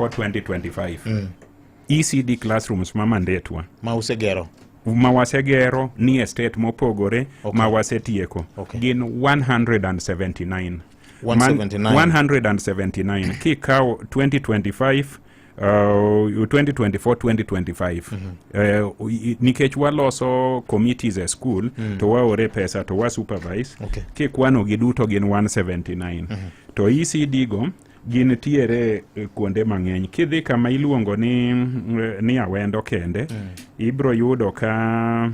2024-2025 ECD classrooms mamandetwa ma wasegero ni estate mopogore ma wasetieko gin 179 179 kikaw 2025 2024-2025 nikech waloso committees e school to waore pesa to wa supervise kikwano giduto gin 179 to ECD go gin tiere kuonde mang'eny. Kidhi kama iluongo ni Awendo kende ibro yudo ka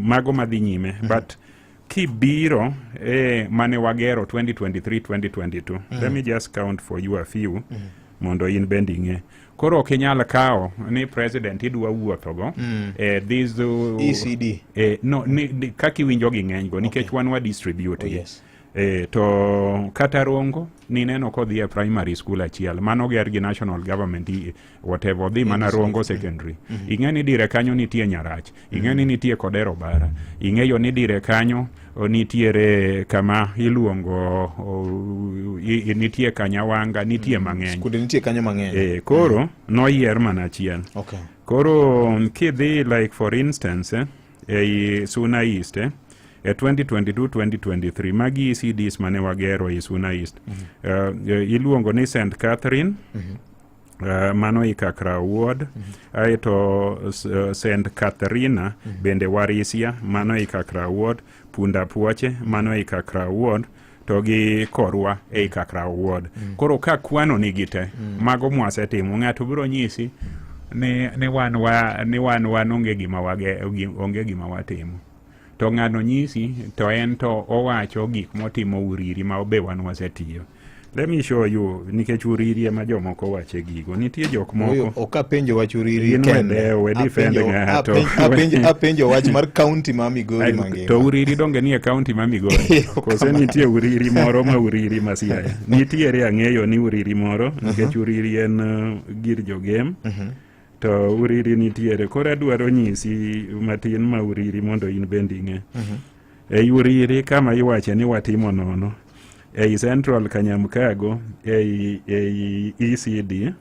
mago madhi nyime but kibiro mane wagero 2023-2022 let me just count for you a few mondo in bendinge. Koro kinyal kao ni president idwa wuothogo these ECD no kaki winjo gi ng'eny go nikech wan wa distribute to kata Rongo ni neno kodhi e primary school achiel mano ger gi national government whatever dhi mana Rongo secondary ing'eni dire kanyo nitie Nyarach ing'eni nitie Kodero Bara ing'eyo ni dire kanyo nitiere kama iluongo nitie Kanyawanga nitie mang'eny skude nitie kanyo mang'eny koro noyier mana achiel koro kidhi like for instance Suna East 2022-2023 magi ECDs mane wagero i Suna East iluongo ni St. Catherine mano i Kakra Ward aito St. Catharina bende Warisia mano i Kakra Ward Punda Puoche mano i Kakra Ward to gi Korwa e Kakra Ward koro ka kwano ni gite mago mwasetimo ng'ato biro nyisi ni wan onge gima watimo to ng'ano nyisi to en to owacho gik motimo Uriri ma obe wan wasetiyo. Let me show you nikech Uriri ma jomoko wache gigo nitie jok moko okapenjo wach Uriri kende apenjo wach mar county ma Migori mangima to Uriri donge ni e county ma Migori kose nitie Uriri moro ma Uriri ma Siaya nitiere ang'eyo ni Uriri moro nikech Uriri en gir jogem to Uriri nitiere kora dwaro nyisi matin ma Uriri mondo in bendinge Uriri kama iwache ni watimo nono Central Kanyamkago ECD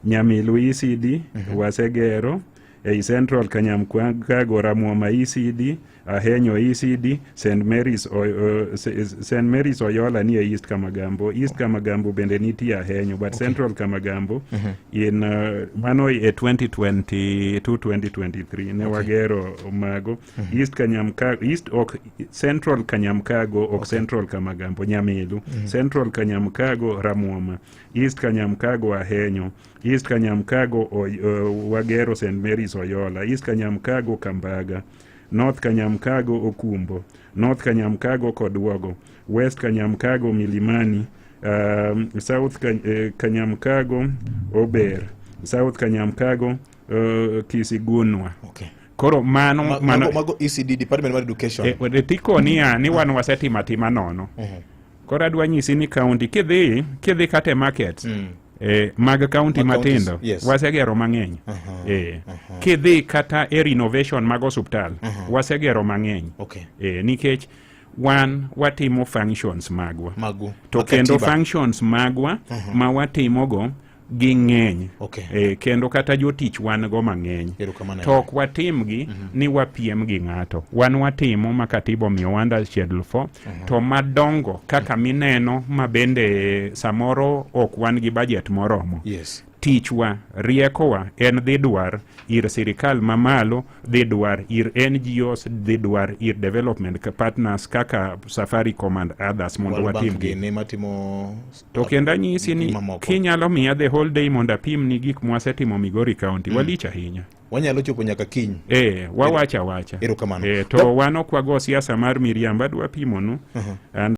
Nyamilu ECD wasegero Central Kanyamkago Ramuoma ECD Ahenyo ECD St. Mary's Oyola ni East Kamagambo bende nitie Ahenyo but Central Kamagambo in mano 2022-2023 ne wagero mago East Kanyamkago Central Kanyamkago Central Kamagambo Nyamilu Central Kanyamkago Ramuoma East Kanyamkago Ahenyo East Kanyamkago wagero St. Mary's Oyola East Kanyamkago Kambaga North Kanyamkago Okumbo North Kanyamkago Kodwogo West Kanyamkago Milimani South Kanyamkago Ober South Kanyamkago Kisigunwa koro mano mago ECD Department of Education tiko ni wan wasetimatima nono koro adwa nyisi ni county kidhi kate markets mag county matindo wasegero mang'eny kidhi kata renovation mag osuptal wasegero mang'eny nikech watimo functions magwa to kendo functions magwa ma watimogo gi ng'eny kendo kata jotich wan go mang'eny to ok watimgi ni wapiem gi ng'ato wan watimo makatibo miyo wanda schedule 4 to madongo kaka mineno mabende samoro ok wan gi budget moromo tichwa riekowa en dhi dwar ir sirikal mamalo dhi dwar ir NGOs dhi dwar ir development partners kaka Safaricom and others mondo watimgi to kenda nyisi ni kinyalo miya the whole day mondo apim ni gik mwasetimo Migori County walich ahinya wanyalo chopo nyaka kiny wawacha to wan ok wago siasa mar miriamba dwa pimonu